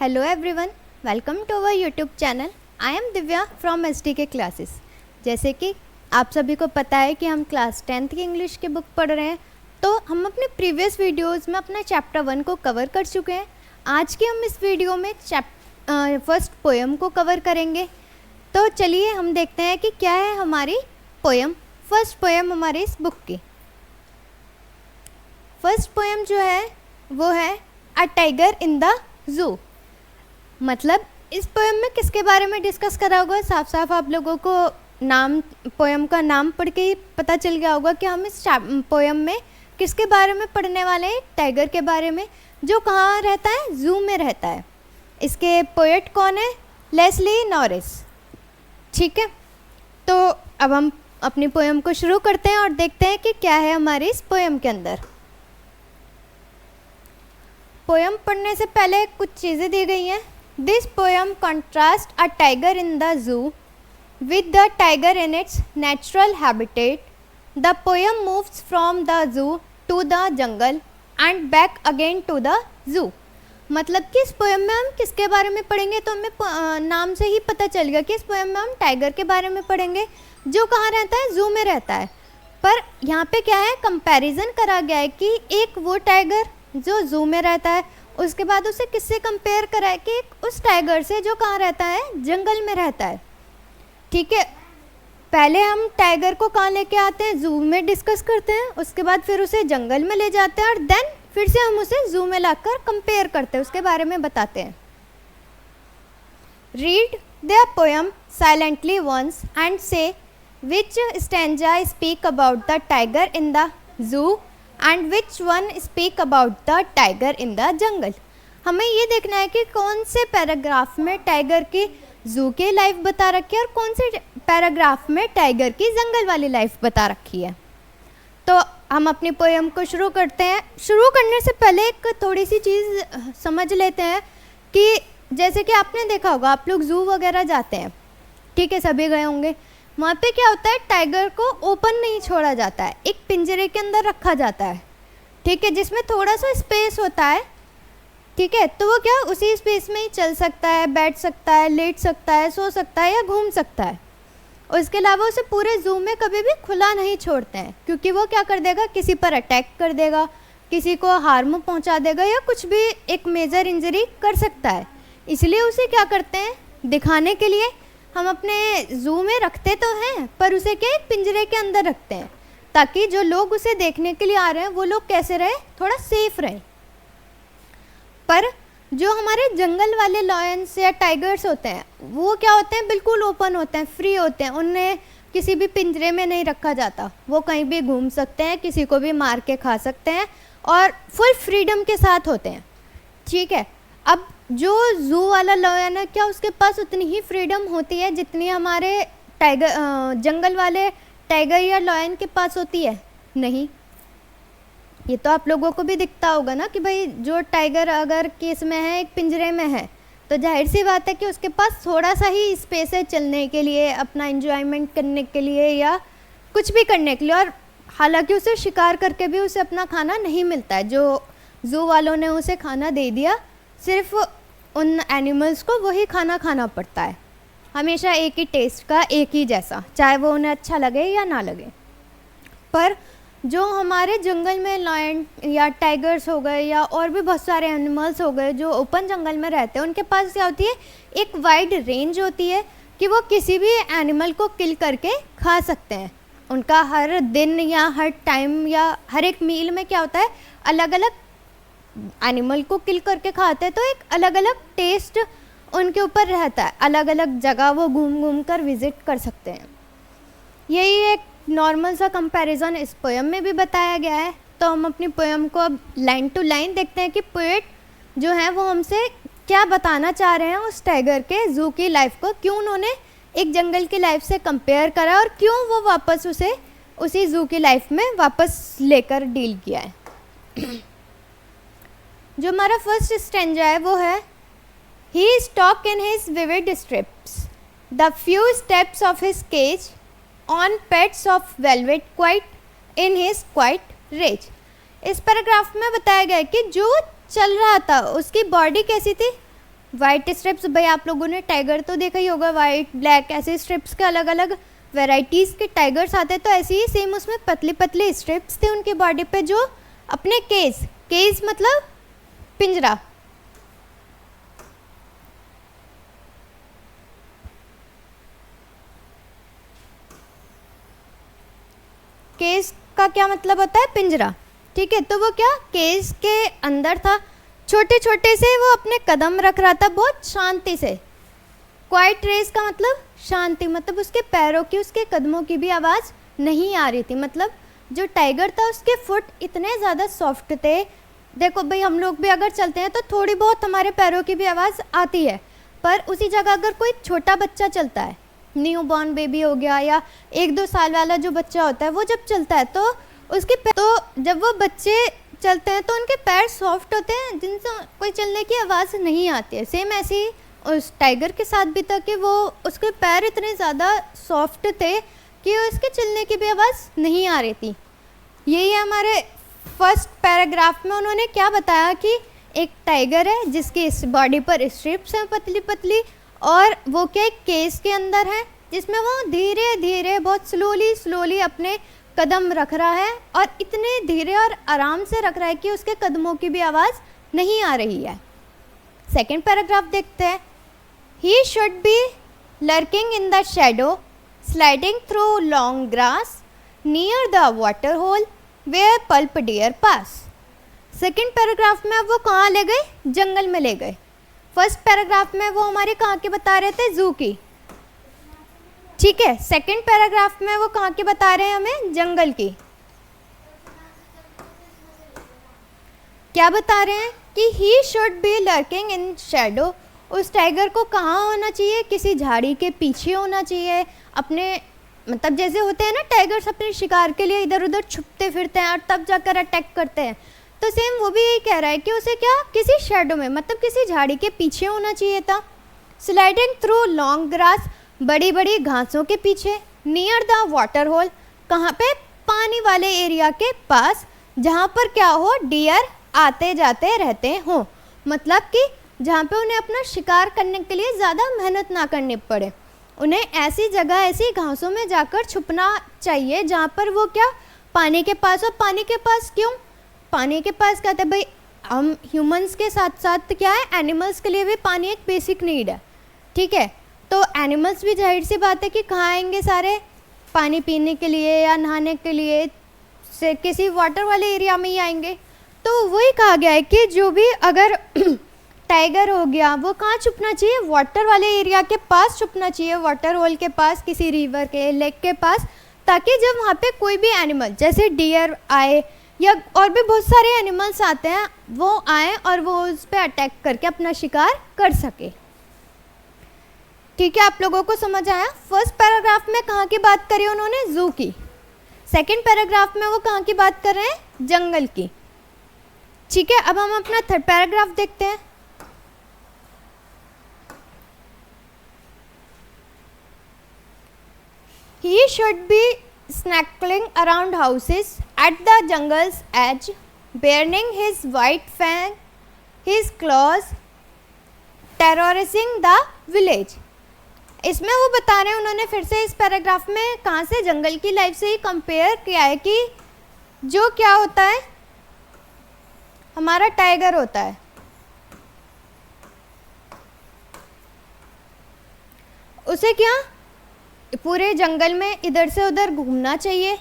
Hello everyone, welcome to our YouTube channel. I am Divya from SDK classes. जैसे कि आप सभी को पता है कि हम क्लास 10th की इंग्लिश की बुक पढ़ रहे हैं, तो हम अपने प्रीवियस वीडियोस में अपना चैप्टर 1 को कवर कर चुके हैं। आज के हम इस वीडियो में फर्स्ट पोएम को कवर करेंगे। तो चलिए हम देखते हैं कि क्या है हमारी पोएम, फर्स्ट पोएम हमारी इस बुक की। फर्स्ट पोएम जो है वो है a tiger in the zoo. मतलब इस पोएम में किसके बारे में डिस्कस करा होगा, साफ साफ आप लोगों को नाम, पोएम का नाम पढ़ के ही पता चल गया होगा कि हम इस पोएम में किसके बारे में पढ़ने वाले हैं। टाइगर के बारे में, जो कहाँ रहता है, ज़ू में रहता है। इसके पोएट कौन है? Leslie Norris. ठीक है, तो अब हम अपनी पोएम को शुरू करते हैं और देखते हैं कि क्या है हमारी इस पोएम के अंदर। पोएम पढ़ने से पहले कुछ चीज़ें दी गई हैं। This poem contrasts a tiger in the zoo with the tiger in its natural habitat. The poem moves from the zoo to the jungle and back again to the zoo. मतलब कि इस पोएम में हम किसके बारे में पढ़ेंगे, तो हमें नाम से ही पता चल गया कि इस पोएम में हम टाइगर के बारे में पढ़ेंगे, जो कहाँ रहता है, ज़ू में रहता है। पर यहाँ पे क्या है, कंपैरिजन करा गया है कि एक वो टाइगर जो ज़ू में रहता है, उसके बाद उसे किससे कंपेयर करा है कि उस टाइगर से जो कहाँ रहता है, जंगल में रहता है। ठीक है, पहले हम टाइगर को कहाँ लेके आते हैं, ज़ू में डिस्कस करते हैं, उसके बाद फिर उसे जंगल में ले जाते हैं और देन फिर से हम उसे ज़ू में लाकर कंपेयर करते हैं, उसके बारे में बताते हैं। Read the poem silently once and say which stanza speak about the tiger in the zoo and which one speak about the tiger in the jungle. हमें ये देखना है कि कौन से पैराग्राफ में टाइगर की ज़ू की लाइफ बता रखी है और कौन से पैराग्राफ में टाइगर की जंगल वाली लाइफ बता रखी है। तो हम अपनी पोएम को शुरू करते हैं। शुरू करने से पहले एक थोड़ी सी चीज़ समझ लेते हैं कि जैसे कि आपने देखा होगा, आप लोग ज़ू वगैरह जाते हैं, ठीक है, सभी गए होंगे। वहाँ पे क्या होता है, टाइगर को ओपन नहीं छोड़ा जाता है, एक पिंजरे के अंदर रखा जाता है, ठीक है, जिसमें थोड़ा सा स्पेस होता है। ठीक है, तो वो क्या उसी स्पेस में ही चल सकता है, बैठ सकता है, लेट सकता है, सो सकता है या घूम सकता है। उसके अलावा उसे पूरे ज़ू में कभी भी खुला नहीं छोड़ते हैं, क्योंकि वो क्या कर देगा, किसी पर अटैक कर देगा, किसी को हार्म पहुँचा देगा या कुछ भी एक मेजर इंजरी कर सकता है। इसलिए उसे क्या करते हैं, दिखाने के लिए हम अपने ज़ू में रखते तो हैं, पर उसे क्या एक पिंजरे के अंदर रखते हैं, ताकि जो लोग उसे देखने के लिए आ रहे हैं वो लोग कैसे रहे, थोड़ा सेफ रहे। पर जो हमारे जंगल वाले लॉयंस या टाइगर्स होते हैं, वो क्या होते हैं, बिल्कुल ओपन होते हैं, फ्री होते हैं, उन्हें किसी भी पिंजरे में नहीं रखा जाता, वो कहीं भी घूम सकते हैं, किसी को भी मार के खा सकते हैं और फुल फ्रीडम के साथ होते हैं। ठीक है, अब जो ज़ू वाला लॉयन है, क्या उसके पास उतनी ही फ्रीडम होती है जितनी हमारे टाइगर जंगल वाले टाइगर या लॉयन के पास होती है? नहीं। ये तो आप लोगों को भी दिखता होगा ना कि भाई जो टाइगर अगर केस में है, एक पिंजरे में है, तो जाहिर सी बात है कि उसके पास थोड़ा सा ही स्पेस है चलने के लिए, अपना एंजॉयमेंट करने के लिए या कुछ भी करने के लिए। और हालांकि उसे शिकार करके भी उसे अपना खाना नहीं मिलता है, जो ज़ू वालों ने उसे खाना दे दिया, सिर्फ उन एनिमल्स को वही खाना खाना पड़ता है, हमेशा एक ही टेस्ट का, एक ही जैसा, चाहे वो उन्हें अच्छा लगे या ना लगे। पर जो हमारे जंगल में लायन या टाइगर्स हो गए या और भी बहुत सारे एनिमल्स हो गए जो ओपन जंगल में रहते हैं, उनके पास क्या होती है, एक वाइड रेंज होती है कि वो किसी भी एनिमल को किल करके खा सकते हैं। उनका हर दिन या हर टाइम या हर एक मील में क्या होता है, अलग अलग एनिमल को किल करके खाते हैं, तो एक अलग अलग टेस्ट उनके ऊपर रहता है, अलग अलग जगह वो घूम घूम कर विज़िट कर सकते हैं। यही एक नॉर्मल सा कंपैरिजन इस पोएम में भी बताया गया है। तो हम अपनी पोएम को अब लाइन टू लाइन देखते हैं कि पोएट जो है वो हमसे क्या बताना चाह रहे हैं उस टाइगर के ज़ू की लाइफ को, क्यों उन्होंने एक जंगल की लाइफ से कंपेयर करा और क्यों वो वापस उसे उसी ज़ू की लाइफ में वापस लेकर डील किया है। जो हमारा फर्स्ट स्टैंजा है वो है, he stalk in his vivid stripes the few steps of his cage on pads of velvet quiet in his quiet rage. इस पैराग्राफ में बताया गया है कि जो चल रहा था उसकी बॉडी कैसी थी, वाइट स्ट्रिप्स, भाई आप लोगों ने टाइगर तो देखा ही होगा, वाइट ब्लैक ऐसे स्ट्रिप्स के अलग अलग वेराइटीज़ के टाइगर्स आते हैं, तो ऐसे ही सेम उसमें पतली पतली स्ट्रिप्स थे उनकी बॉडी पे जो अपने केज मतलब पिंजरा, केज का क्या मतलब होता है, पिंजरा, ठीक है। तो वो क्या केज के अंदर था, छोटे छोटे से वो अपने कदम रख रहा था बहुत शांति से। क्वाइट रेस का मतलब शांति, मतलब उसके पैरों की उसके कदमों की भी आवाज़ नहीं आ रही थी। मतलब जो टाइगर था उसके फुट इतने ज़्यादा सॉफ्ट थे, देखो भाई हम लोग भी अगर चलते हैं तो थोड़ी बहुत हमारे पैरों की भी आवाज़ आती है, पर उसी जगह अगर कोई छोटा बच्चा चलता है, न्यू बॉर्न बेबी हो गया या 1-2 साल वाला जो बच्चा होता है, वो जब चलता है तो तो जब वो बच्चे चलते हैं तो उनके पैर सॉफ्ट होते हैं जिनसे कोई चलने की आवाज़ नहीं आती है। सेम ऐसे ही उस टाइगर के साथ भी था कि वो उसके पैर इतने ज़्यादा सॉफ्ट थे कि उसके चलने की भी आवाज़ नहीं आ रही थी। यही है हमारे फर्स्ट पैराग्राफ में उन्होंने क्या बताया कि एक टाइगर है जिसकी इस बॉडी पर स्ट्रिप्स हैं पतली पतली, और वो क्या एक केस के अंदर है जिसमें वो धीरे धीरे बहुत स्लोली अपने कदम रख रहा है, और इतने धीरे और आराम से रख रहा है कि उसके कदमों की भी आवाज़ नहीं आ रही है। सेकेंड पैराग्राफ देखते हैं। He should be lurking in the shadow sliding through long grass near the water hole where plump deer pass. Second paragraph में अब वो कहाँ ले गए, जंगल में ले गए। फर्स्ट पैराग्राफ में वो हमारे कहाँ के बता रहे थे, जू की, ठीक है। सेकेंड पैराग्राफ में वो कहाँ की बता रहे हैं हमें, जंगल की। क्या बता रहे हैं कि ही should be lurking in shadow, उस टाइगर को कहाँ होना चाहिए, किसी झाड़ी के पीछे होना चाहिए। अपने मतलब जैसे होते हैं ना टाइगर्स अपने शिकार के लिए इधर उधर छुपते फिरते हैं और तब जाकर अटैक करते हैं, तो सेम वो भी यही कह रहा है कि उसे क्या किसी शेडो में मतलब किसी झाड़ी के पीछे होना चाहिए था। स्लाइडिंग थ्रू लॉन्ग ग्रास, बड़ी बड़ी घासों के पीछे। नियर द वाटर होल, कहाँ पे, पानी वाले एरिया के पास जहाँ पर क्या हो, डियर आते जाते रहते हो, मतलब कि जहाँ पे उन्हें अपना शिकार करने के लिए ज़्यादा मेहनत ना करनी पड़े। उन्हें ऐसी जगह ऐसी घासों में जाकर छुपना चाहिए जहाँ पर वो क्या पानी के पास हो। पानी के पास क्यों, पानी के पास कहते हैं भाई हम ह्यूमंस के साथ साथ क्या है, एनिमल्स के लिए भी पानी एक बेसिक नीड है, ठीक है। तो एनिमल्स भी जाहिर सी बात है कि कहाँ आएंगे सारे, पानी पीने के लिए या नहाने के लिए से किसी वाटर वाले एरिया में ही आएंगे। तो वही कहा गया है कि जो भी अगर टाइगर हो गया वो कहाँ छुपना चाहिए, वाटर वाले एरिया के पास छुपना चाहिए, वाटर होल के पास, किसी रिवर के लेक के पास, ताकि जब वहाँ पे कोई भी एनिमल जैसे डियर आए या और भी बहुत सारे एनिमल्स आते हैं वो आए और वो उस पर अटैक करके अपना शिकार कर सके। ठीक है, आप लोगों को समझ आया। फर्स्ट पैराग्राफ में कहाँ की बात करी उन्होंने, जू की। सेकेंड पैराग्राफ में वो कहाँ की बात कर रहे हैं, जंगल की। ठीक है, अब हम अपना थर्ड पैराग्राफ देखते हैं। He should be snuggling around houses at the jungle's edge, burning his white fang, his claws, terrorizing the village. इसमें वो बता रहे हैं, उन्होंने फिर से इस पैराग्राफ में कहाँ से, जंगल की लाइफ से ही कंपेयर किया है कि जो क्या होता है हमारा टाइगर होता है, उसे क्या पूरे जंगल में इधर से उधर घूमना चाहिए।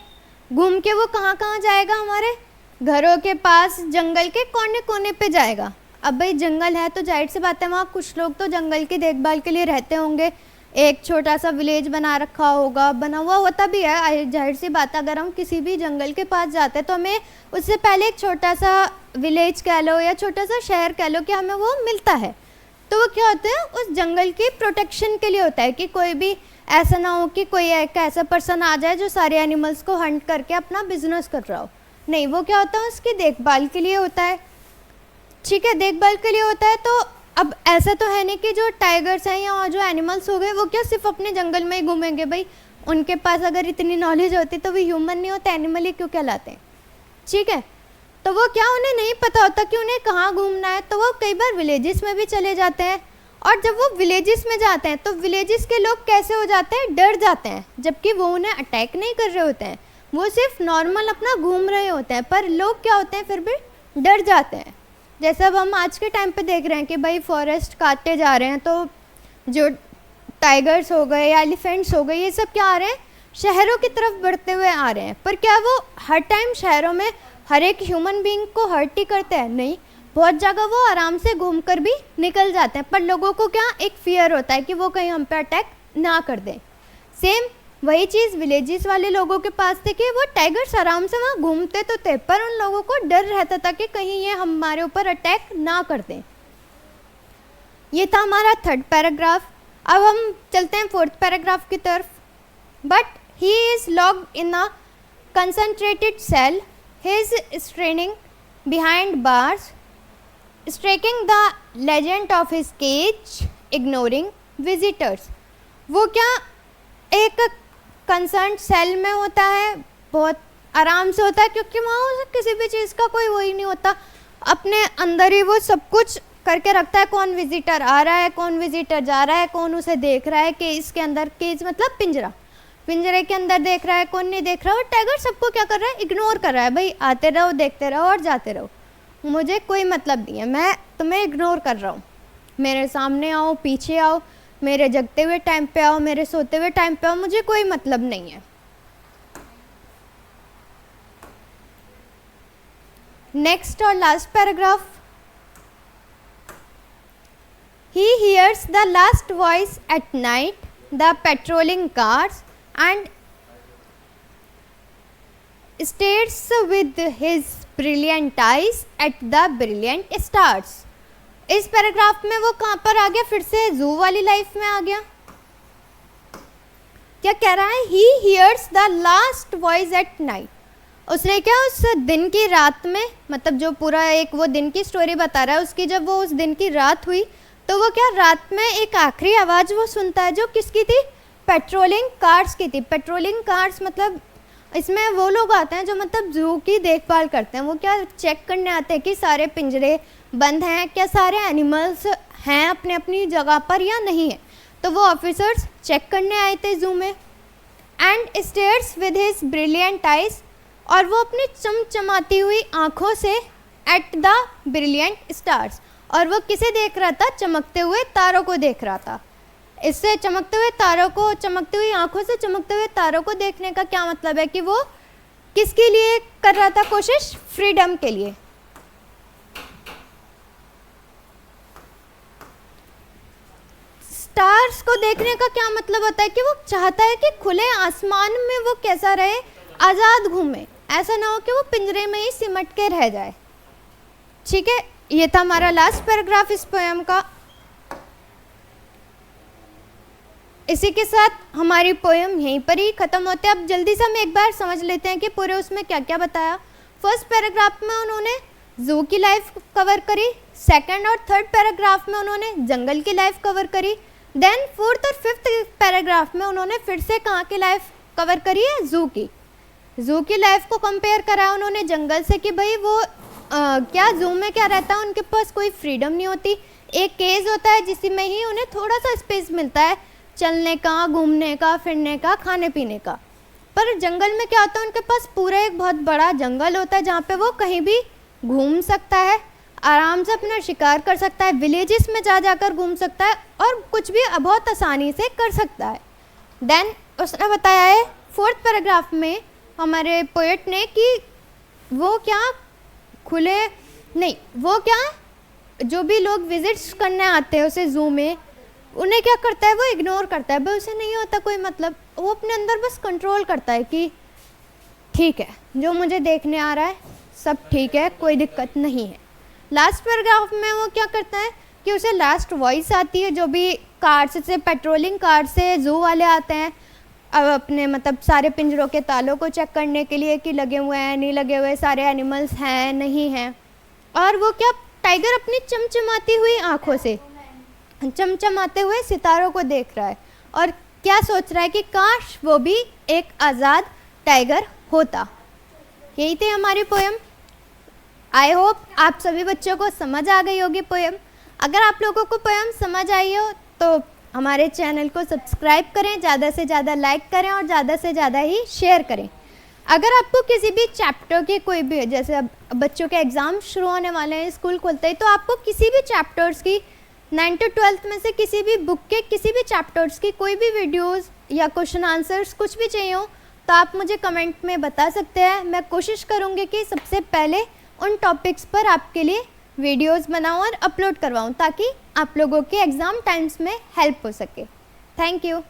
घूम के वो कहाँ कहाँ जाएगा, हमारे घरों के पास जंगल के कोने कोने पे जाएगा। अब भाई जंगल है तो जाहिर सी बात है वहाँ कुछ लोग तो जंगल की देखभाल के लिए रहते होंगे, एक छोटा सा विलेज बना रखा होगा, बना हुआ होता भी है। जाहिर सी बात है अगर हम किसी भी जंगल के पास जाते हैं तो हमें उससे पहले एक छोटा सा विलेज कह लो या छोटा सा शहर कह लो कि हमें वो मिलता है। तो वो क्या होता है, उस जंगल की प्रोटेक्शन के लिए होता है कि कोई भी ऐसा ना हो कि कोई एक ऐसा पर्सन आ जाए जो सारे एनिमल्स को हंट करके अपना बिजनेस कर रहा हो। नहीं, वो क्या होता है, उसकी देखभाल के लिए होता है। ठीक है, देखभाल के लिए होता है। तो अब ऐसा तो है नहीं कि जो टाइगर्स हैं या जो एनिमल्स हो गए वो क्या सिर्फ अपने जंगल में ही घूमेंगे। भाई उनके पास अगर इतनी नॉलेज होती तो वो ह्यूमन नहीं होते, एनिमल ही क्यों कहलाते हैं। ठीक है, तो वो क्या उन्हें नहीं पता होता कि उन्हें कहाँ घूमना है, तो वो कई बार विलेजेस में भी चले जाते हैं और जब वो विलेजेस में जाते हैं तो विलेजेस के लोग कैसे हो जाते हैं, डर जाते हैं, जबकि वो उन्हें अटैक नहीं कर रहे होते हैं, वो सिर्फ नॉर्मल अपना घूम रहे होते हैं, पर लोग क्या होते हैं फिर भी डर जाते हैं। जैसे अब हम आज के टाइम पे देख रहे हैं कि भाई फॉरेस्ट काटते जा रहे हैं, तो जो टाइगर्स हो गए या एलिफेंट्स हो गए, ये सब क्या आ रहे हैं, शहरों की तरफ बढ़ते हुए आ रहे हैं। पर क्या वो हर टाइम शहरों में हर एक ह्यूमन बीइंग को हर्ट ही करते हैं? नहीं, बहुत जगह वो आराम से घूम कर भी निकल जाते हैं, पर लोगों को क्या एक फियर होता है कि वो कहीं हम पे अटैक ना कर दें। सेम वही चीज़ विलेजेस वाले लोगों के पास थी कि वो टाइगर्स आराम से वहाँ घूमते तो थे, पर उन लोगों को डर रहता था कि कहीं ये हमारे ऊपर अटैक ना कर दें। ये था हमारा थर्ड पैराग्राफ। अब हम चलते हैं फोर्थ पैराग्राफ की तरफ। But he is locked in a concentrated cell, he is straining behind bars, streaking the legend of his cage, ignoring visitors. वो क्या एक कंसर्न सेल में होता है, बहुत आराम से होता है, क्योंकि वहाँ उसे किसी भी चीज़ का कोई वही नहीं होता, अपने अंदर ही वो सब कुछ करके रखता है। कौन विजिटर आ रहा है, कौन विजिटर जा रहा है, कौन उसे देख रहा है, केज के अंदर, केज मतलब पिंजरा, पिंजरे के अंदर देख रहा है, कौन नहीं देख रहा है। और टाइगर सबको क्या कर रहा है, इग्नोर कर रहा है। भाई आते रहो, देखते रहो और जाते रहो, मुझे कोई मतलब नहीं है, मैं तुम्हें इग्नोर कर रहा हूँ। मेरे सामने आओ, पीछे आओ, मेरे जगते हुए टाइम पे आओ, मेरे सोते हुए टाइम पे आओ, मुझे कोई मतलब नहीं है। नेक्स्ट और last paragraph. He hears the last voice at night, the patrolling cars, and stares with his brilliant eyes at the brilliant stars. इस पैराग्राफ में वो कहाँ पर आ गया, फिर से जू वाली लाइफ में आ गया। क्या कह रहा है, He hears the last voice at night। उसने क्या उस दिन की रात में, मतलब जो पूरा एक वो दिन की स्टोरी बता रहा है उसकी, जब वो उस दिन की रात हुई तो वो क्या रात में एक आखिरी आवाज़ वो सुनता है, जो किसकी थी, पेट्रोलिंग कार्स की थी। पेट्रोलिंग कार्स मतलब इसमें वो लोग आते हैं जो मतलब जू की देखभाल करते हैं। वो क्या चेक करने आते हैं कि सारे पिंजरे बंद हैं, क्या सारे एनिमल्स हैं अपने अपनी जगह पर या नहीं है। तो वो ऑफिसर्स चेक करने आए थे जू में। And stairs with his brilliant eyes, और वो अपनी चमचमाती हुई आँखों से एट द ब्रिलियंट स्टार्स, और वो किसे देख रहा था, चमकते हुए तारों को देख रहा था। इससे चमकते हुए तारों को, चमकती हुई आंखों से चमकते हुए तारों को देखने का क्या मतलब है कि वो किसके लिए कर रहा था कोशिश, फ्रीडम के लिए। स्टार्स को देखने का क्या मतलब होता है कि वो चाहता है कि खुले आसमान में वो कैसा रहे, आज़ाद घूमे, ऐसा ना हो कि वो पिंजरे में ही सिमट के रह जाए। ठीक है, ये था हमारा लास्ट पैराग्राफ इस पोएम का। इसी के साथ हमारी पोएम यहीं पर ही ख़त्म होते हैं। अब जल्दी से हम एक बार समझ लेते हैं कि पूरे उसमें क्या क्या बताया। फर्स्ट पैराग्राफ में उन्होंने जू की लाइफ कवर करी, सेकंड और थर्ड पैराग्राफ में उन्होंने जंगल की लाइफ कवर करी, देन फोर्थ और फिफ्थ पैराग्राफ में उन्होंने फिर से कहाँ की लाइफ कवर करी है, जू की। जू की लाइफ को कंपेयर करा उन्होंने जंगल से कि भाई वो क्या जू में क्या रहता है, उनके पास कोई फ्रीडम नहीं होती, एक केज होता है जिसमें ही उन्हें थोड़ा सा स्पेस मिलता है चलने का, घूमने का, फिरने का, खाने पीने का। पर जंगल में क्या होता है, उनके पास पूरा एक बहुत बड़ा जंगल होता है जहाँ पे वो कहीं भी घूम सकता है, आराम से अपना शिकार कर सकता है, विलेजेस में जा जाकर घूम सकता है और कुछ भी बहुत आसानी से कर सकता है। देन उसने बताया है फोर्थ पैराग्राफ में हमारे पोएट ने कि वो क्या खुले नहीं, वो क्या जो भी लोग विजिट्स करने आते हैं उसे जू में, उन्हें क्या करता है, वो इग्नोर करता है। भाई उसे नहीं होता कोई मतलब, वो अपने अंदर बस कंट्रोल करता है कि ठीक है जो मुझे देखने आ रहा है सब ठीक है, कोई दिक्कत नहीं है। लास्ट पैराग्राफ में वो क्या करता है कि उसे लास्ट वॉइस आती है, जो भी कार्स से, पेट्रोलिंग कार से जू वाले आते हैं अब अपने मतलब सारे पिंजरों के तालों को चेक करने के लिए कि लगे हुए हैं नहीं लगे हुए, सारे एनिमल्स हैं नहीं हैं। और वो क्या टाइगर अपनी चमचमाती हुई आँखों से चमचमाते हुए सितारों को देख रहा है और क्या सोच रहा है कि काश वो भी एक आज़ाद टाइगर होता। यही थी हमारी पोएम। आई होप आप सभी बच्चों को समझ आ गई होगी पोएम। अगर आप लोगों को पोएम समझ आई हो तो हमारे चैनल को सब्सक्राइब करें, ज़्यादा से ज़्यादा लाइक करें और ज़्यादा से ज़्यादा ही शेयर करें। अगर आपको किसी भी चैप्टर के कोई भी, जैसे अब बच्चों के एग्ज़ाम शुरू होने वाले हैं, स्कूल खुलते ही, तो आपको किसी भी चैप्टर्स की 9th to 12th में से किसी भी बुक के किसी भी चैप्टर्स की कोई भी वीडियोस या क्वेश्चन आंसर्स कुछ भी चाहिए हो तो आप मुझे कमेंट में बता सकते हैं। मैं कोशिश करूँगी कि सबसे पहले उन टॉपिक्स पर आपके लिए वीडियोस बनाऊं और अपलोड करवाऊं ताकि आप लोगों के एग्ज़ाम टाइम्स में हेल्प हो सके। Thank you.